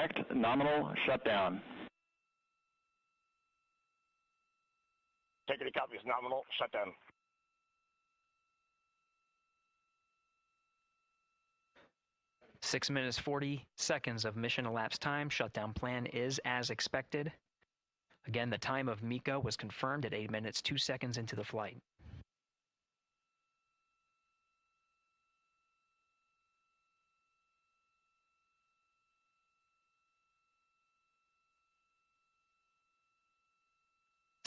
correct. Nominal shutdown. Integrity copies. Nominal shutdown. Six minutes, 40 seconds of mission elapsed time. Shutdown plan is as expected. Again, the time of MECO was confirmed at 8 minutes, 2 seconds into the flight.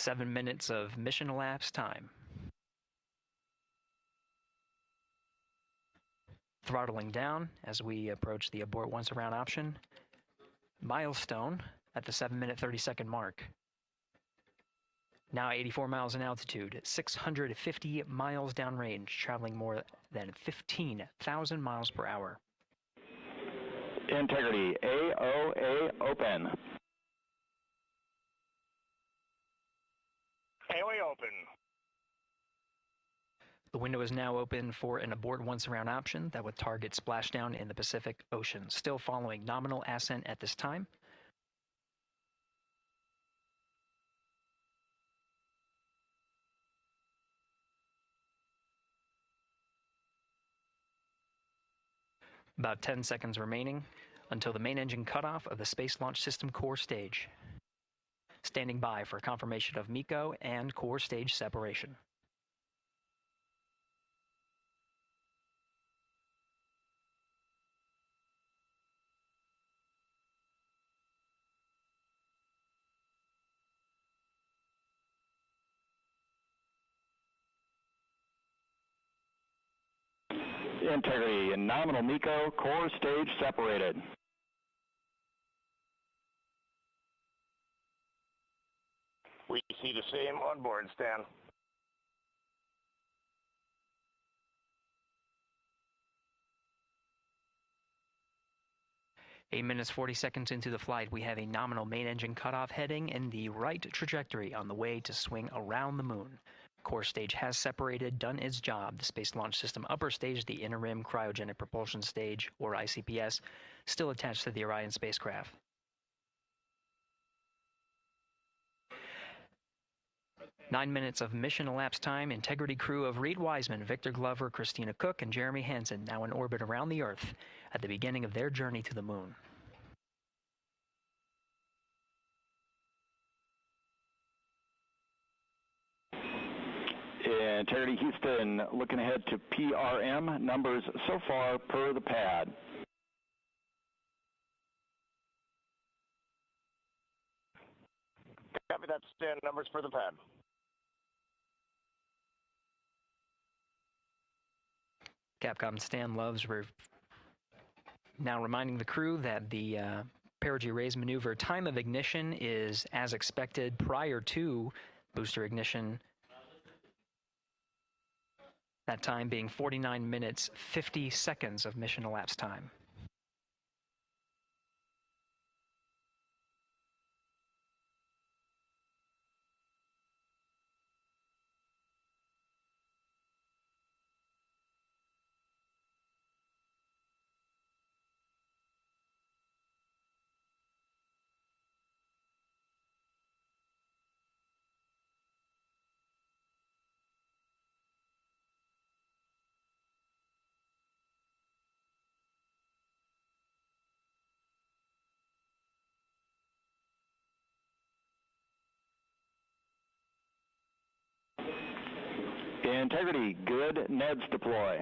Seven minutes of mission elapsed time. Throttling down as we approach the abort once around option. Milestone at the 7 minute 30-second mark. Now 84 miles in altitude, 650 miles downrange, traveling more than 15,000 miles per hour. Integrity, AOA open. AOA open. The window is now open for an abort once around option that would target splashdown in the Pacific Ocean. Still following nominal ascent at this time. About 10 seconds remaining until the main engine cutoff of the Space Launch System core stage. Standing by for confirmation of MECO and core stage separation. Integrity and nominal MECO, core stage separated. We see the same on board, Stan. Eight minutes, 40 seconds into the flight, we have a nominal main engine cutoff heading in the right trajectory on the way to swing around the moon. Core stage has separated, done its job. The Space Launch System upper stage, the Inner Rim Cryogenic Propulsion Stage, or ICPS, still attached to the Orion spacecraft. Nine minutes of mission elapsed time. Integrity crew of Reed Wiseman, Victor Glover, Christina Cook, and Jeremy Hansen now in orbit around the Earth at the beginning of their journey to the moon. Integrity Houston, looking ahead to PRM numbers so far per the pad. Copy that, Stan. Numbers for the pad. Capcom Stan Loves now reminding the crew that the perigee raise maneuver time of ignition is as expected prior to booster ignition. That time being 49 minutes, 50 seconds of mission elapsed time. Integrity, good. NEDS deploy.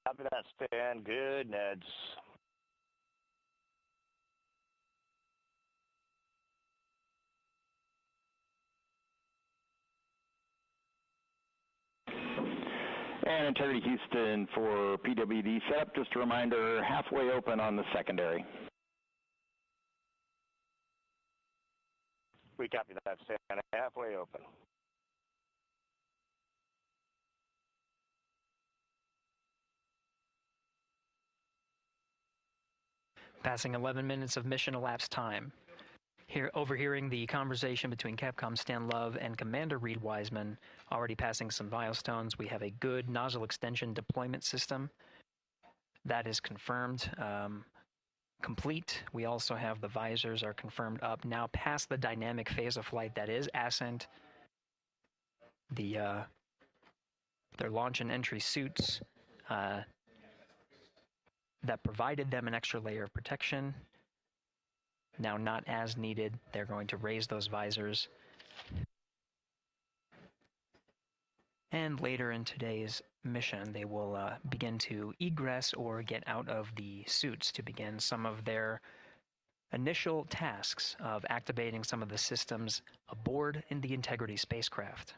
Copy that, Stan. Good, Neds. And Integrity Houston for PWD setup. Just a reminder, halfway open on the secondary. We copy that, Stan. Halfway open. Passing 11 minutes of mission elapsed time. overhearing the conversation between Capcom Stan Love and Commander Reed Wiseman, already passing some milestones. We have a good nozzle extension deployment system. That is confirmed, complete. We also have the visors are confirmed up, now past the dynamic phase of flight, that is ascent. Their launch and entry suits that provided them an extra layer of protection. Now not as needed. They're going to raise those visors. And later in today's mission, they will begin to egress or get out of the suits to begin some of their initial tasks of activating some of the systems aboard in the Integrity spacecraft.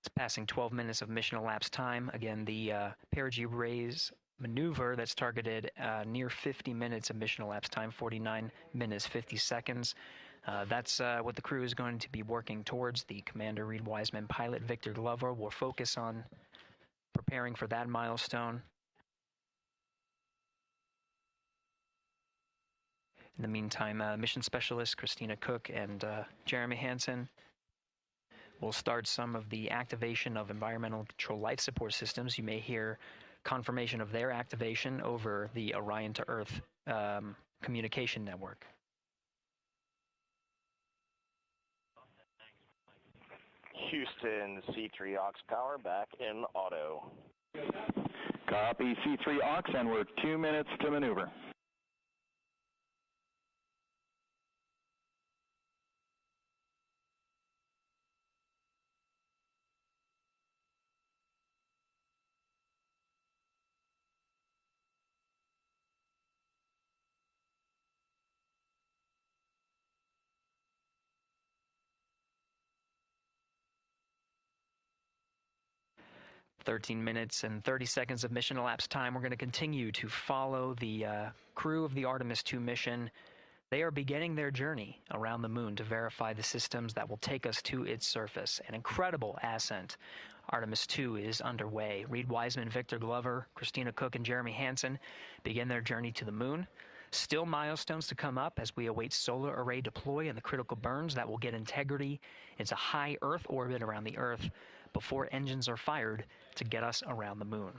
It's passing 12 minutes of mission elapsed time. Again, the perigee raise maneuver that's targeted near 50 minutes of mission elapsed time, 49 minutes, 50 seconds. That's what the crew is going to be working towards. The Commander Reed Wiseman, pilot Victor Glover will focus on preparing for that milestone. In the meantime, mission specialist Christina Cook and Jeremy Hansen will start some of the activation of environmental control life support systems. You may hear confirmation of their activation over the Orion to Earth communication network. Houston, C3 aux power back in auto. Copy C3 aux, and we're 2 minutes to maneuver. "13 minutes and 30 seconds of mission elapsed time. We're going to continue to follow the crew of the Artemis 2 mission. They are beginning their journey around the moon to verify the systems that will take us to its surface. An incredible ascent. Artemis 2 is underway. Reed Wiseman, Victor Glover, Christina Cook, and Jeremy Hansen begin their journey to the moon. Still milestones to come up as we await solar array deploy and the critical burns that will get Integrity into high Earth orbit around the Earth before engines are fired to get us around the moon.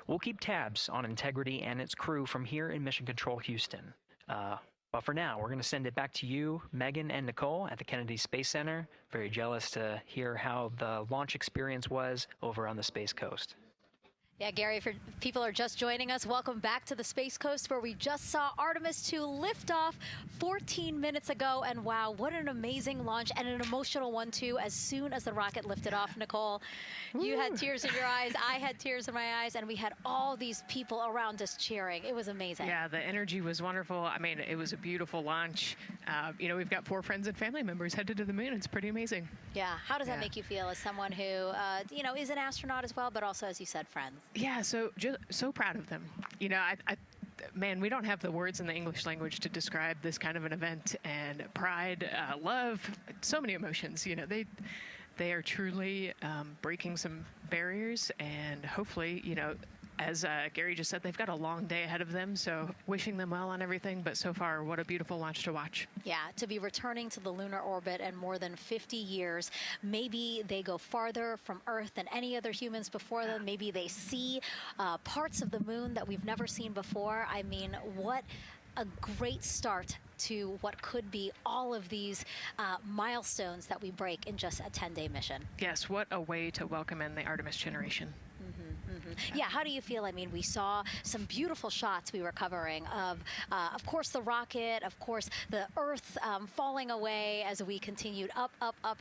We'll keep tabs on Integrity and its crew from here in Mission Control Houston. But for now, we're going to send it back to you, Megan and Nicole at the Kennedy Space Center. Very jealous to hear how the launch experience was over on the Space Coast. Yeah, Gary, if people are just joining us, welcome back to the Space Coast, where we just saw Artemis 2 lift off 14 minutes ago. And wow, what an amazing launch, and an emotional one, too. As soon as the rocket lifted off, Nicole, you had tears in your eyes, I had tears in my eyes, and we had all these people around us cheering. It was amazing. Yeah, the energy was wonderful. I mean, it was a beautiful launch. You know, we've got 4 friends and family members headed to the moon. It's pretty amazing. Yeah. How does that make you feel as someone who, you know, is an astronaut as well, but also, as you said, friends? Yeah, so proud of them. You know, man, we don't have the words in the English language to describe this kind of an event, and pride, love, so many emotions. You know, they are truly breaking some barriers, and hopefully, you know, as Gary just said, they've got a long day ahead of them, so wishing them well on everything. But so far, what a beautiful launch to watch. Yeah, to be returning to the lunar orbit in more than 50 years. Maybe they go farther from Earth than any other humans before them. Maybe they see parts of the moon that we've never seen before. I mean, what a great start to what could be all of these milestones that we break in just a 10-day mission. Yes, what a way to welcome in the Artemis generation. Yeah, how do you feel? I mean, we saw some beautiful shots we were covering of course, the rocket, of course, the Earth falling away as we continued up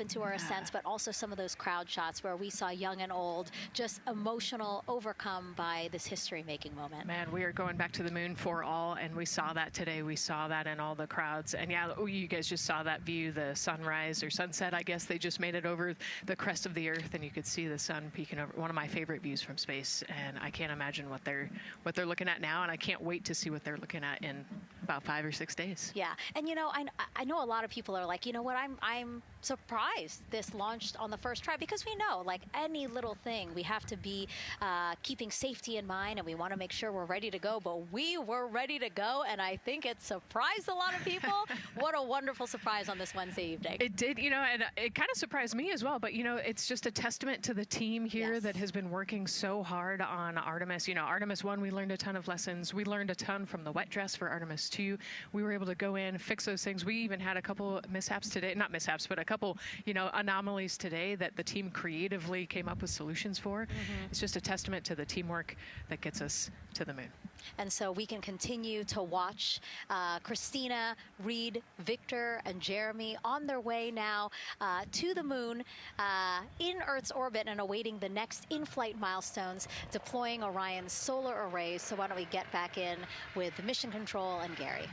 into our ascents, but also some of those crowd shots where we saw young and old, just emotional, overcome by this history-making moment. Man, we are going back to the moon for all, and we saw that today. We saw that in all the crowds. And yeah, you guys just saw that view, the sunrise or sunset, I guess. They just made it over the crest of the Earth, and you could see the sun peeking over. One of my favorite views from space. And I can't imagine what they're looking at now, and I can't wait to see what they're looking at in about 5 or 6 days. Yeah, and you know, I know a lot of people are like, you know what, I'm surprised this launched on the first try, because we know, like any little thing, we have to be keeping safety in mind, and we want to make sure we're ready to go. But we were ready to go, and I think it surprised a lot of people. What a wonderful surprise on this Wednesday evening. It did, and it kind of surprised me as well. But, it's just a testament to the team here that has been working so hard on Artemis. Artemis 1, we learned a ton of lessons. We learned a ton from the wet dress for Artemis 2. We were able to go in, fix those things. We even had a couple mishaps today, not mishaps, but a couple, anomalies today that the team creatively came up with solutions for. It's just a testament to the teamwork that gets us to the moon. And so we can continue to watch Christina, Reed, Victor, and Jeremy on their way now to the moon in Earth's orbit and awaiting the next in-flight milestones, deploying Orion's solar arrays. So why don't we get back in with Mission Control and Gary.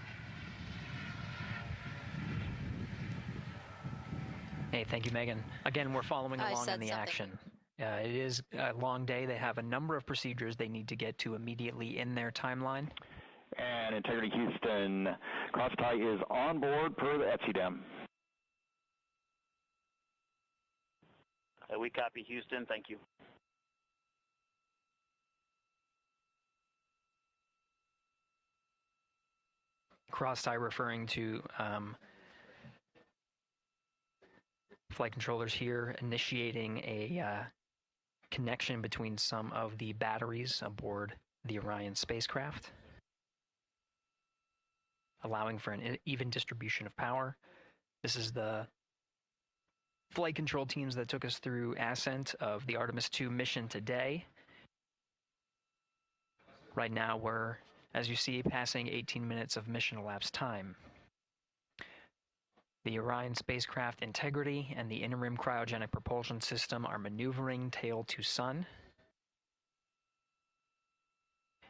Hey, thank you, Megan. Again, we're following along in the action. It is a long day. They have a number of procedures they need to get to immediately in their timeline. And Integrity Houston, crosstie is on board per the ETSI-DEM. We copy, Houston. Thank you. Crosstie referring to flight controllers here initiating a connection between some of the batteries aboard the Orion spacecraft, allowing for an even distribution of power. This is the flight control teams that took us through ascent of the Artemis 2 mission today. Right now we're, as you see, passing 18 minutes of mission elapsed time. The Orion spacecraft integrity and the interim cryogenic propulsion system are maneuvering tail to sun.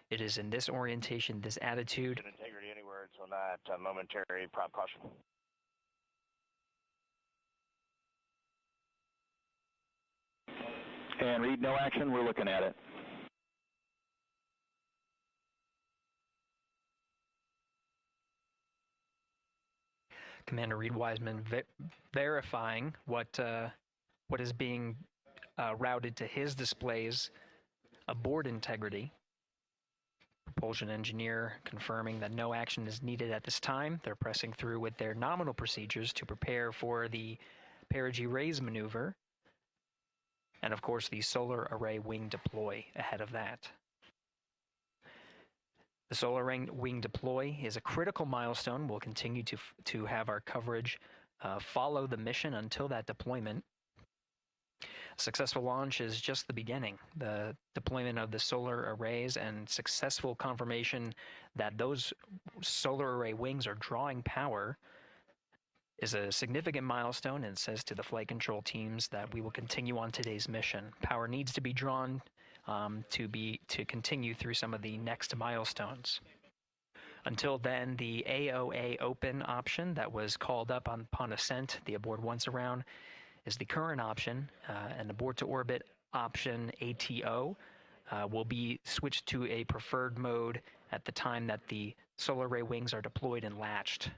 It is in this orientation, this attitude. Integrity anywhere until that momentary prop caution. And Reed, no action. We're looking at it. Commander Reed Wiseman verifying what is being routed to his displays aboard Integrity. Propulsion engineer confirming that no action is needed at this time. They're pressing through with their nominal procedures to prepare for the perigee raise maneuver. And of course, the solar array wing deploy ahead of that. The solar wing deploy is a critical milestone. We'll continue to have our coverage follow the mission until that deployment. A successful launch is just the beginning. The deployment of the solar arrays and successful confirmation that those solar array wings are drawing power is a significant milestone, and says to the flight control teams that we will continue on today's mission. Power needs to be drawn to continue through some of the next milestones. Until then, the AOA open option that was called up upon ascent, the aboard once around, is the current option, and abort to orbit option ATO will be switched to a preferred mode at the time that the solar array wings are deployed and latched.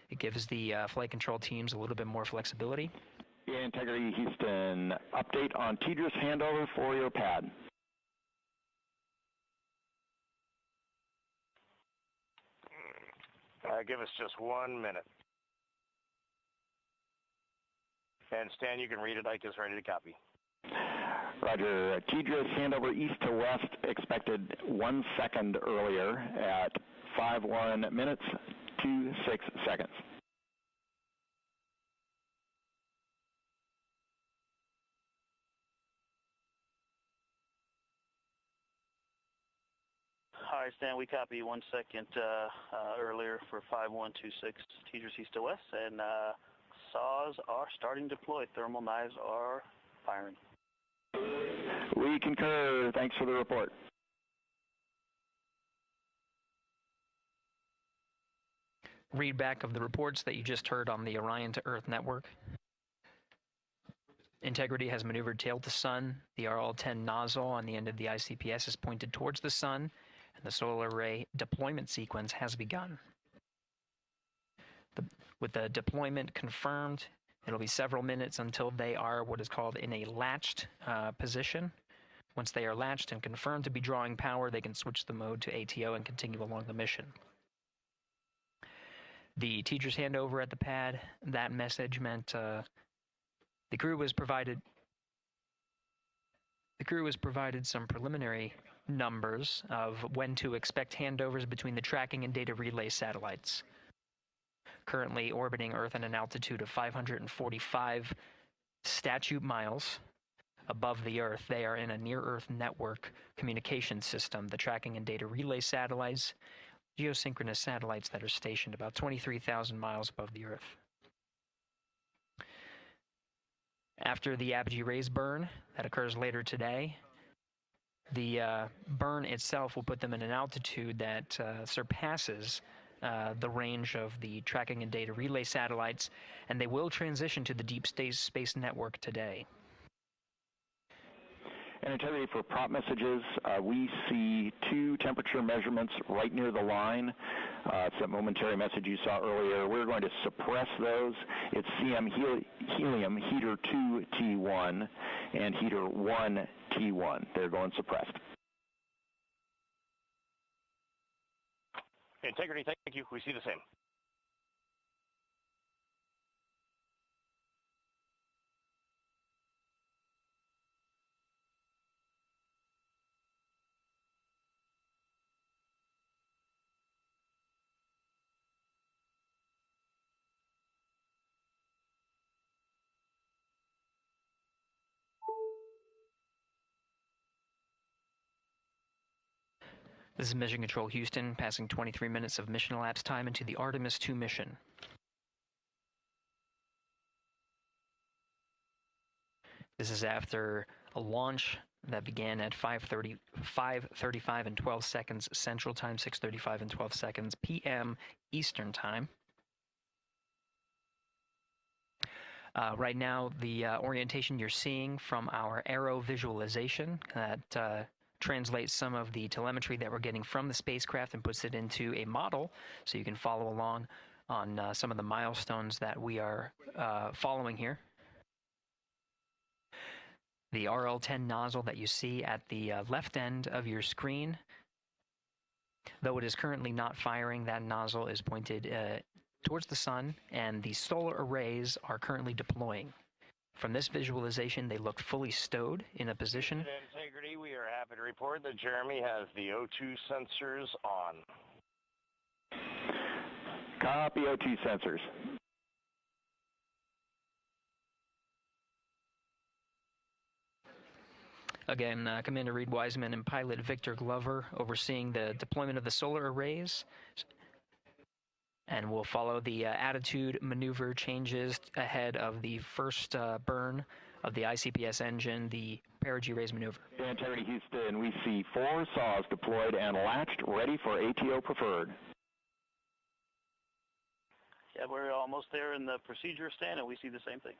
It gives the flight control teams a little bit more flexibility. Integrity Houston, update on TDRS handover for your pad. Give us just 1 minute. And Stan, you can read it. Ike is ready to copy. Roger. TDRS handover east to west expected 1 second earlier at 5:1 minutes 26 seconds. Hi, Stan. We copy 1 second earlier for 5126 TDRS east to west, and saws are starting to deploy. Thermal knives are firing. We concur. Thanks for the report. Read back of the reports that you just heard on the Orion to Earth network. Integrity has maneuvered tail to sun. The RL-10 nozzle on the end of the ICPS is pointed towards the sun, and the solar array deployment sequence has begun. With the deployment confirmed, It'll be several minutes until they are what is called in a latched position. Once they are latched and confirmed to be drawing power, they can switch the mode to ATO and continue along the mission. The teacher's handover at the pad, that message meant the crew was provided some preliminary numbers of when to expect handovers between the tracking and data relay satellites. Currently orbiting Earth at an altitude of 545 statute miles above the Earth, they are in a near-Earth network communication system. The tracking and data relay satellites, geosynchronous satellites that are stationed about 23,000 miles above the Earth. After the apogee rays burn, that occurs later today, the burn itself will put them in an altitude that surpasses the range of the tracking and data relay satellites, and they will transition to the deep space network today. And Integrity, for prop messages, we see 2 temperature measurements right near the line. It's that momentary message you saw earlier. We're going to suppress those. It's CM helium heater 2 T1 and heater 1 T1. They're going suppressed. Integrity, thank you. We see the same. This is Mission Control Houston, passing 23 minutes of mission elapsed time into the Artemis 2 mission. This is after a launch that began at 5:35 and 12 seconds Central Time, 6:35 and 12 seconds p.m. Eastern Time. Right now, the orientation you're seeing from our arrow visualization that translates some of the telemetry that we're getting from the spacecraft and puts it into a model so you can follow along on some of the milestones that we are following here. The RL-10 nozzle that you see at the left end of your screen, though it is currently not firing, that nozzle is pointed towards the sun, and the solar arrays are currently deploying. From this visualization, they look fully stowed in a position. Integrity, we are happy to report that Jeremy has the O2 sensors on. Copy O2 sensors. Again, Commander Reed Wiseman and pilot Victor Glover overseeing the deployment of the solar arrays. And we'll follow the attitude maneuver changes ahead of the first burn of the ICPS engine, the perigee raise maneuver. Integrity Houston, we see 4 saws deployed and latched, ready for ATO preferred. Yeah, we're almost there in the procedure stand, and we see the same thing.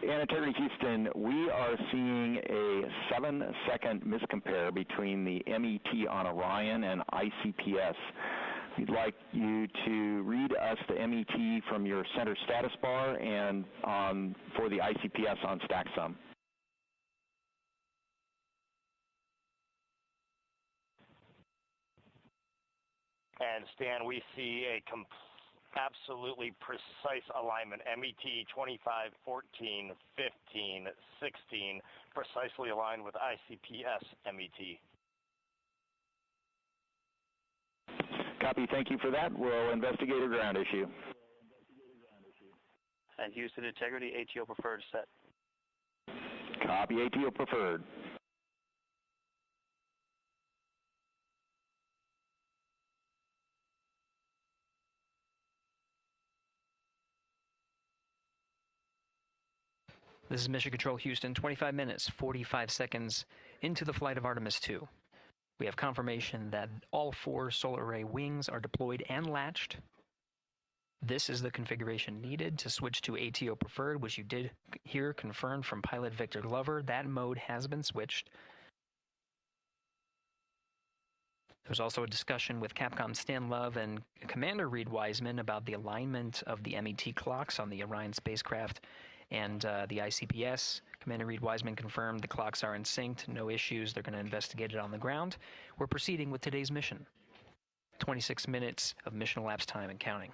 And Integrity Houston, we are seeing a 7-second miscompare between the MET on Orion and ICPS. We'd like you to read us the MET from your center status bar and for the ICPS on StackSum. And Stan, we see a absolutely precise alignment. MET 25, 14, 15, 16, precisely aligned with ICPS MET. Copy, thank you for that. We'll investigate a ground issue. And Houston Integrity, ATO preferred set. Copy, ATO preferred. This is Mission Control Houston, 25 minutes, 45 seconds into the flight of Artemis 2. We have confirmation that all 4 solar array wings are deployed and latched. This is the configuration needed to switch to ATO preferred, which you did hear confirmed from pilot Victor Glover. That mode has been switched. There was also a discussion with Capcom Stan Love and Commander Reed Wiseman about the alignment of the MET clocks on the Orion spacecraft and the ICPS. Commander Reed Wiseman confirmed the clocks are in sync, no issues. They're going to investigate it on the ground. We're proceeding with today's mission. 26 minutes of mission elapsed time and counting.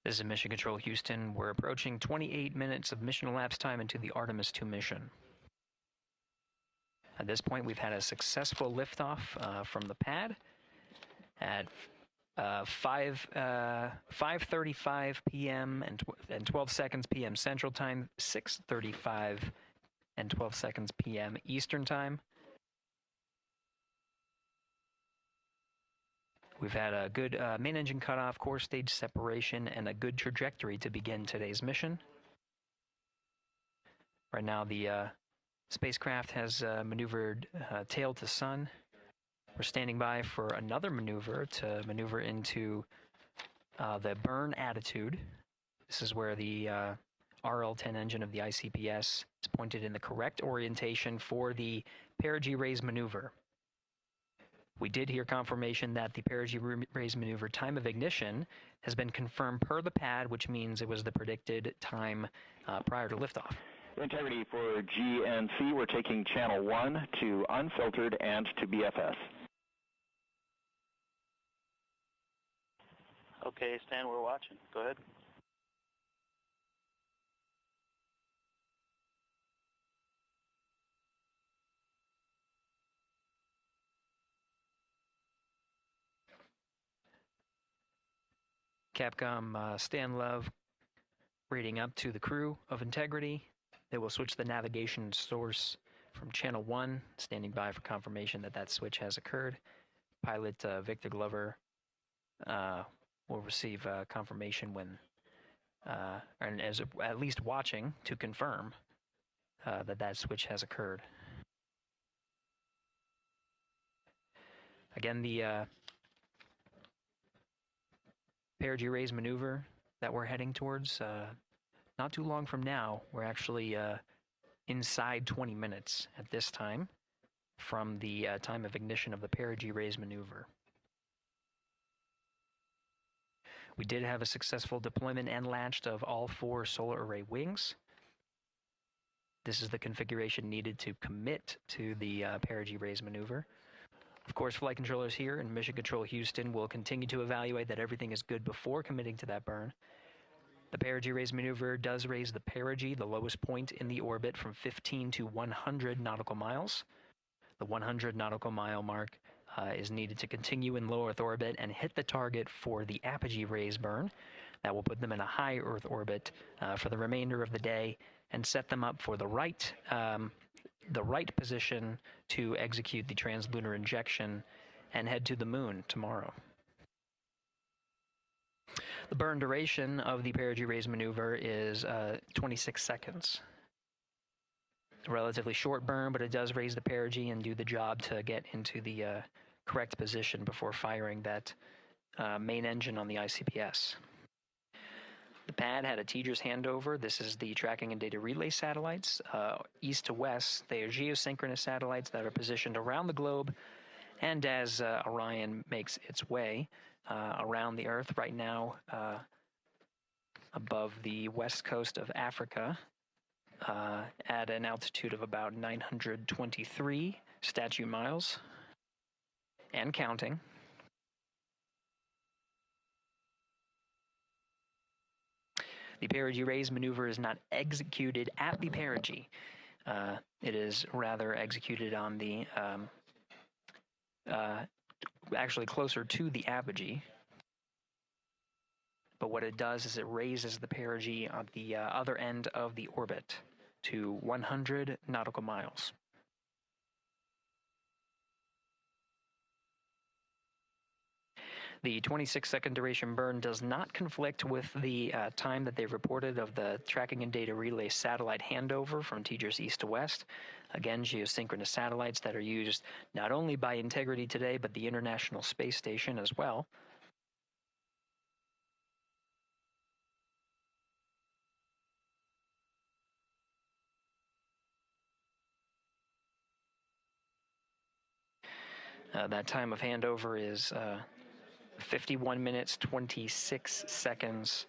This is Mission Control Houston. We're approaching 28 minutes of mission elapsed time into the Artemis 2 mission. At this point, we've had a successful liftoff from the pad at 5:35 p.m. and 12 seconds p.m. Central Time, 6:35 and 12 seconds p.m. Eastern Time. We've had a good main engine cutoff, core stage separation, and a good trajectory to begin today's mission. Right now, the spacecraft has maneuvered tail to sun. We're standing by for another maneuver to maneuver into the burn attitude. This is where the RL-10 engine of the ICPS is pointed in the correct orientation for the perigee raise maneuver. We did hear confirmation that the perigee raise maneuver time of ignition has been confirmed per the pad, which means it was the predicted time prior to liftoff. Integrity for GNC, we're taking channel 1 to unfiltered and to BFS. Okay, Stan, we're watching. Go ahead. Capcom Stan Love reading up to the crew of Integrity. They will switch the navigation source from channel 1, standing by for confirmation that that switch has occurred. Pilot Victor Glover will receive confirmation when, and is at least watching to confirm that that switch has occurred. Again, the perigee raise maneuver that we're heading towards, not too long from now, we're actually inside 20 minutes at this time from the time of ignition of the perigee raise maneuver. We did have a successful deployment and launched of all 4 solar array wings. This is the configuration needed to commit to the perigee raise maneuver. Of course, flight controllers here in Mission Control Houston will continue to evaluate that everything is good before committing to that burn. The perigee raise maneuver does raise the perigee, the lowest point in the orbit, from 15 to 100 nautical miles. The 100 nautical mile mark is needed to continue in low Earth orbit and hit the target for the apogee raise burn. That will put them in a high Earth orbit for the remainder of the day and set them up for the right position to execute the translunar injection and head to the moon tomorrow. The burn duration of the perigee raise maneuver is 26 seconds. A relatively short burn, but it does raise the perigee and do the job to get into the correct position before firing that main engine on the ICPS. The pad had a TGERS handover. This is the tracking and data relay satellites. East to west, they are geosynchronous satellites that are positioned around the globe. And as Orion makes its way around the Earth right now, above the west coast of Africa, at an altitude of about 923 statute miles, and counting. The perigee-raise maneuver is not executed at the perigee. It is rather executed on the, actually closer to the apogee. But what it does is it raises the perigee on the other end of the orbit to 100 nautical miles. The 26-second duration burn does not conflict with the time that they reported of the tracking and data relay satellite handover from TGERS east to west. Again, geosynchronous satellites that are used not only by Integrity today, but the International Space Station as well. That time of handover is 51 minutes, 26 seconds.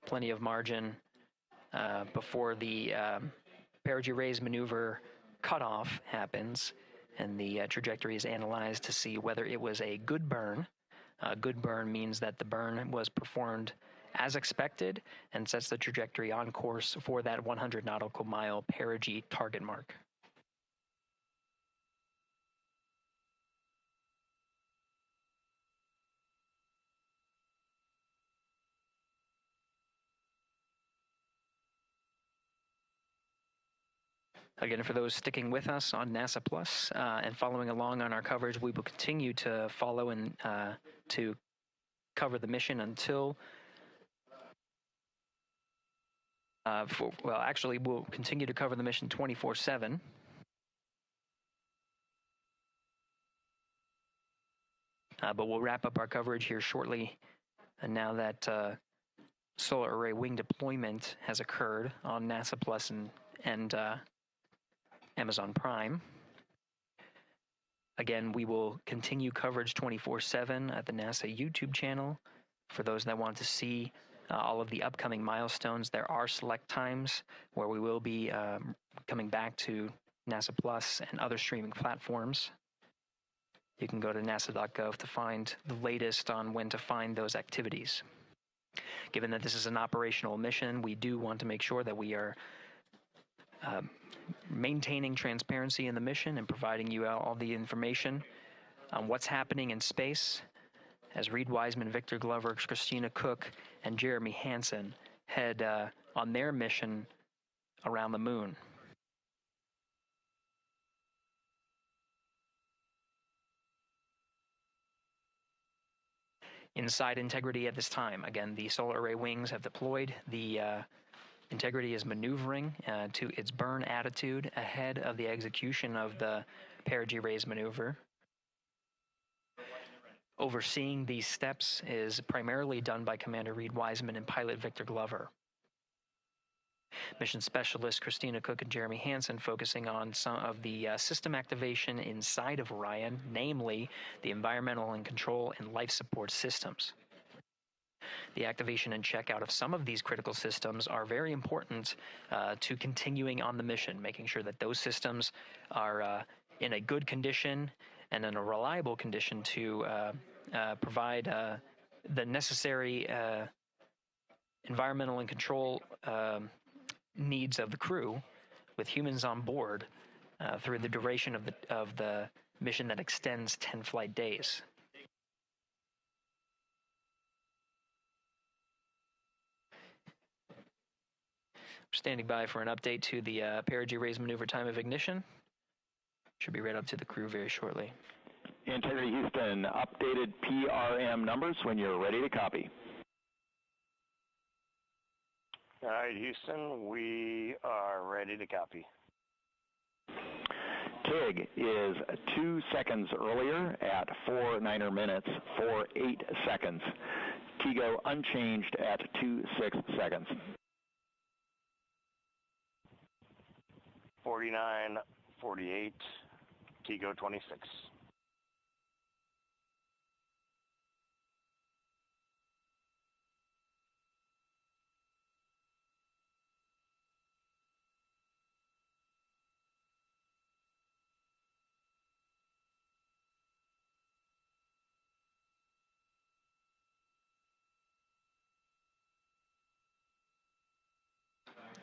Plenty of margin before the perigee-raise maneuver cutoff happens, and the trajectory is analyzed to see whether it was a good burn. A good burn means that the burn was performed as expected and sets the trajectory on course for that 100 nautical mile perigee target mark. Again, for those sticking with us on NASA Plus and following along on our coverage, we will continue to follow and to cover the mission until, actually, we'll continue to cover the mission 24/7. But we'll wrap up our coverage here shortly. And now that solar array wing deployment has occurred on NASA Plus and Amazon Prime. Again, we will continue coverage 24/7 at the NASA YouTube channel. For those that want to see all of the upcoming milestones, there are select times where we will be coming back to NASA Plus and other streaming platforms. You can go to nasa.gov to find the latest on when to find those activities. Given that this is an operational mission, we do want to make sure that we are maintaining transparency in the mission and providing you all the information on what's happening in space as Reed Wiseman, Victor Glover, Christina Cook, and Jeremy Hansen head on their mission around the moon. Inside Integrity at this time, again, the solar array wings have deployed. The Integrity is maneuvering to its burn attitude ahead of the execution of the perigee-raise maneuver. Overseeing these steps is primarily done by Commander Reed Wiseman and pilot Victor Glover. Mission specialists Christina Cook and Jeremy Hansen focusing on some of the system activation inside of Orion, namely the environmental and control and life support systems. The activation and checkout of some of these critical systems are very important to continuing on the mission, making sure that those systems are in a good condition and in a reliable condition to provide the necessary environmental and control needs of the crew with humans on board through the duration of the mission that extends 10 flight days. Standing by for an update to the perigee-raise maneuver time of ignition. Should be read up to the crew very shortly. Integrity Houston, updated PRM numbers when you're ready to copy. All right, Houston, we are ready to copy. TIG is 2 seconds earlier at 4 9er minutes, 48 seconds. TGO unchanged at 26 seconds. 49, 48, TGO 26.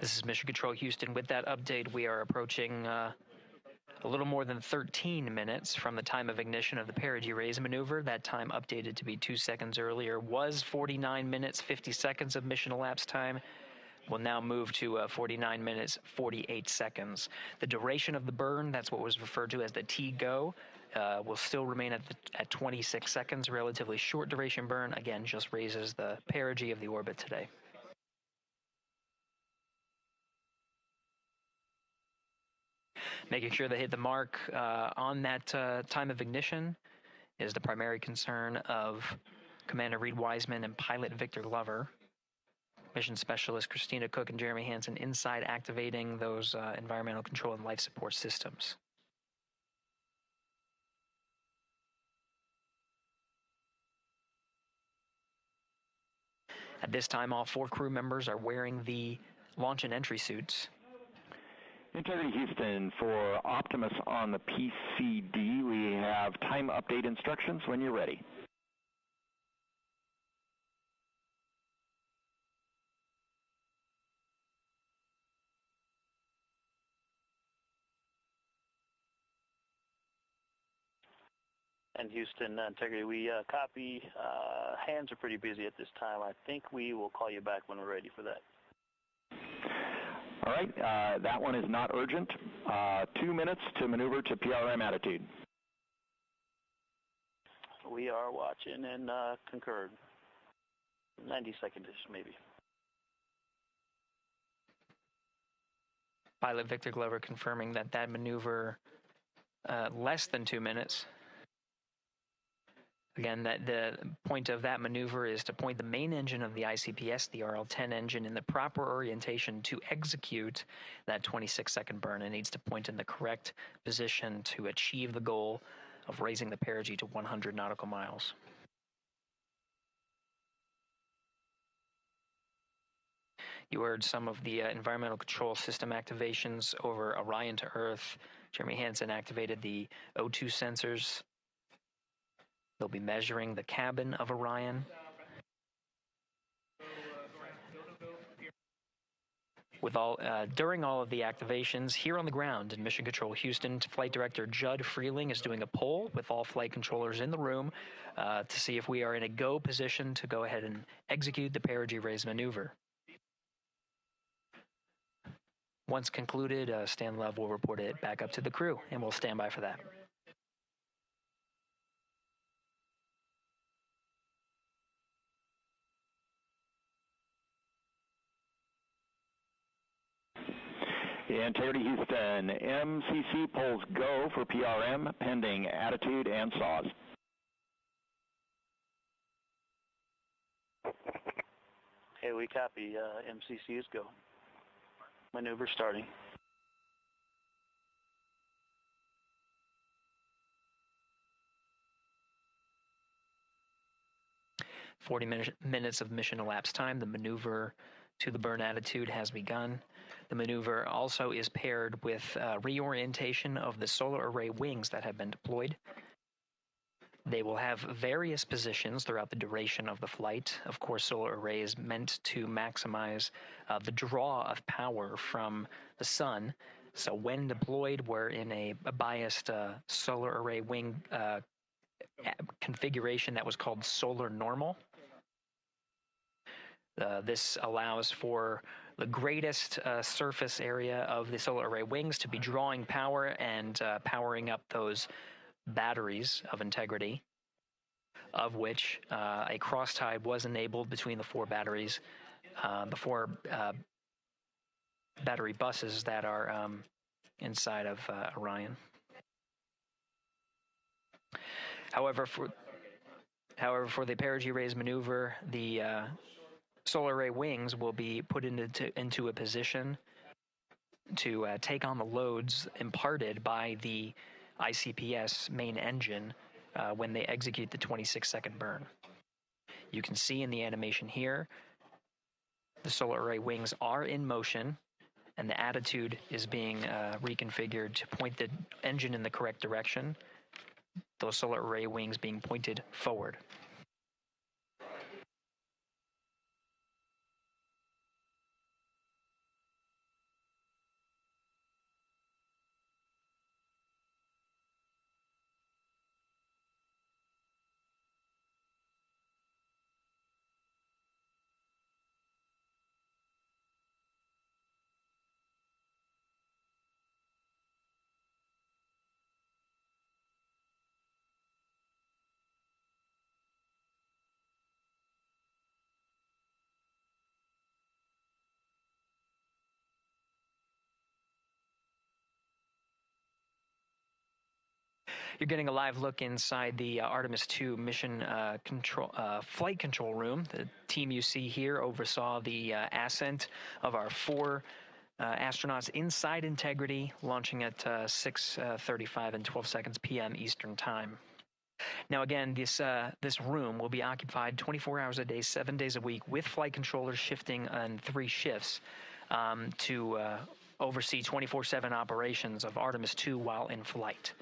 This is Mission Control Houston. With that update, we are approaching a little more than 13 minutes from the time of ignition of the perigee raise maneuver. That time, updated to be 2 seconds earlier, was 49 minutes 50 seconds of mission elapsed time. We'll now move to 49 minutes 48 seconds. The duration of the burn, that's what was referred to as the TGO, will still remain at 26 seconds. Relatively short duration burn, again, just raises the perigee of the orbit today. Making sure they hit the mark on that time of ignition is the primary concern of Commander Reed Wiseman and pilot Victor Glover. Mission Specialist Christina Cook and Jeremy Hansen inside activating those environmental control and life support systems. At this time, all 4 crew members are wearing the launch and entry suits. Integrity Houston, for Artemus on the PCD, we have time update instructions when you're ready. And Houston, Integrity, we copy. Hands are pretty busy at this time. I think we will call you back when we're ready for that. All right, that one is not urgent. 2 minutes to maneuver to PRM attitude. We are watching and concurred. 90 seconds-ish, maybe. Pilot Victor Glover confirming that maneuver less than 2 minutes. Again, that the point of that maneuver is to point the main engine of the ICPS, the RL-10 engine, in the proper orientation to execute that 26-second burn. It needs to point in the correct position to achieve the goal of raising the perigee to 100 nautical miles. You heard some of the environmental control system activations over Orion to Earth. Jeremy Hansen activated the O2 sensors. They'll be measuring the cabin of Orion. During all of the activations here on the ground in Mission Control Houston, Flight Director Judd Freeling is doing a poll with all flight controllers in the room to see if we are in a go position to go ahead and execute the perigee raise maneuver. Once concluded, Stan Love will report it back up to the crew, and we'll stand by for that. Integrity Houston, MCC polls go for PRM pending attitude and saws. Okay, we copy. MCC is go. Maneuver starting. 40 minutes of mission elapsed time. The maneuver to the burn attitude has begun. The maneuver also is paired with reorientation of the solar array wings that have been deployed. They will have various positions throughout the duration of the flight. Of course, solar array is meant to maximize the draw of power from the sun. So when deployed, we're in a biased solar array wing configuration that was called solar normal. This allows for the greatest surface area of the solar array wings to be drawing power and powering up those batteries of integrity, of which a cross-tie was enabled between the 4 batteries, the 4 battery buses that are inside of Orion. However, However, for the perigee raise maneuver, the solar array wings will be put into a position to take on the loads imparted by the ICPS main engine when they execute the 26-second burn. You can see in the animation here, the solar array wings are in motion, and the attitude is being reconfigured to point the engine in the correct direction, those solar array wings being pointed forward. You're getting a live look inside the Artemis II mission flight control room. The team you see here oversaw the ascent of our 4 astronauts inside Integrity, launching at 6:35 and 12 seconds p.m. Eastern Time. Now again, this room will be occupied 24 hours a day, 7 days a week, with flight controllers shifting on 3 shifts to oversee 24/7 operations of Artemis II while in flight.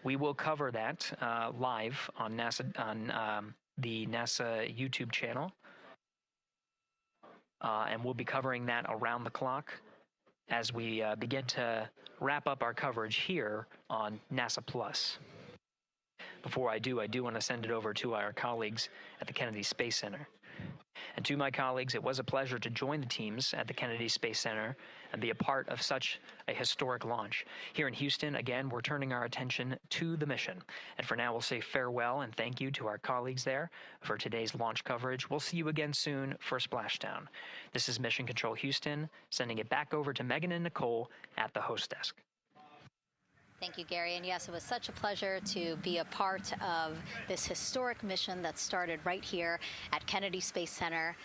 We will cover that live on the NASA YouTube channel, and we'll be covering that around the clock as we begin to wrap up our coverage here on NASA Plus. Before I do want to send it over to our colleagues at the Kennedy Space Center. And to my colleagues, it was a pleasure to join the teams at the Kennedy Space Center and be a part of such a historic launch. Here in Houston, again, we're turning our attention to the mission. And for now, we'll say farewell and thank you to our colleagues there for today's launch coverage. We'll see you again soon for Splashdown. This is Mission Control Houston, sending it back over to Megan and Nicole at the host desk. Thank you, Gary. And yes, it was such a pleasure to be a part of this historic mission that started right here at Kennedy Space Center.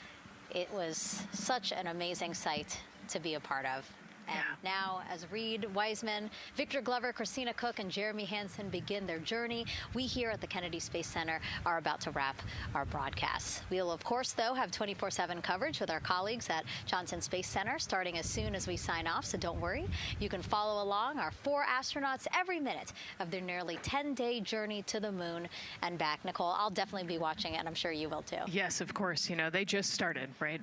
It was such an amazing sight to be a part of. And now, as Reed Wiseman, Victor Glover, Christina Cook, and Jeremy Hansen begin their journey, we here at the Kennedy Space Center are about to wrap our broadcasts. We'll, of course, though, have 24/7 coverage with our colleagues at Johnson Space Center starting as soon as we sign off, so don't worry. You can follow along our 4 astronauts every minute of their nearly 10-day journey to the moon and back. Nicole, I'll definitely be watching it, and I'm sure you will, too. Yes, of course. You know, they just started, right?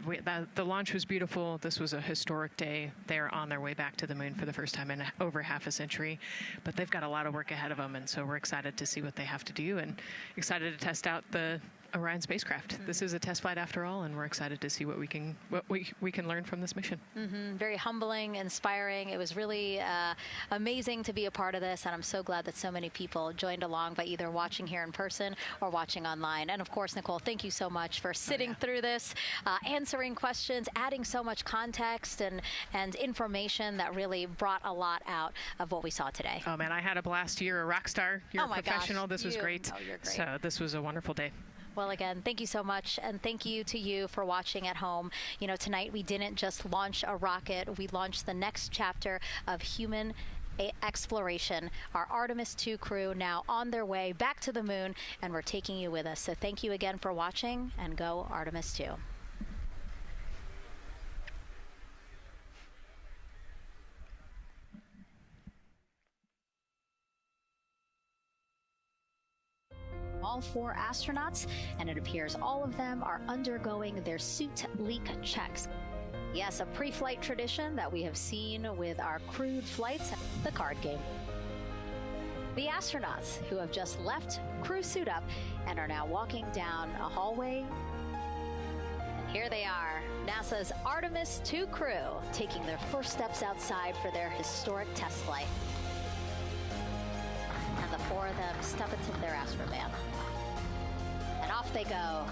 The launch was beautiful. This was a historic day. They're on their way back to the moon for the first time in over half a century, but they've got a lot of work ahead of them, and so we're excited to see what they have to do and excited to test out the Orion spacecraft. This is a test flight after all, and we're excited to see what we can learn from this mission. Very humbling, inspiring. It was really amazing to be a part of this, and I'm so glad that so many people joined along by either watching here in person or watching online. And of course, Nicole, thank you so much for sitting through this, answering questions, adding so much context and information that really brought a lot out of what we saw today. Oh man, I had a blast. You're a rock star. You're a professional. Gosh, this was great. Oh, you're great. So this was a wonderful day. Well, again, thank you so much, and thank you to you for watching at home. You know, tonight we didn't just launch a rocket, we launched the next chapter of human exploration. Our Artemis II crew now on their way back to the moon, and we're taking you with us. So thank you again for watching, and go Artemis II. All 4 astronauts, and it appears all of them are undergoing their suit leak checks. Yes, a pre-flight tradition that we have seen with our crewed flights, the card game. The astronauts who have just left crew suit up and are now walking down a hallway. And here they are, NASA's Artemis II crew, taking their first steps outside for their historic test flight. And the 4 of them step into their astrovan. And off they go.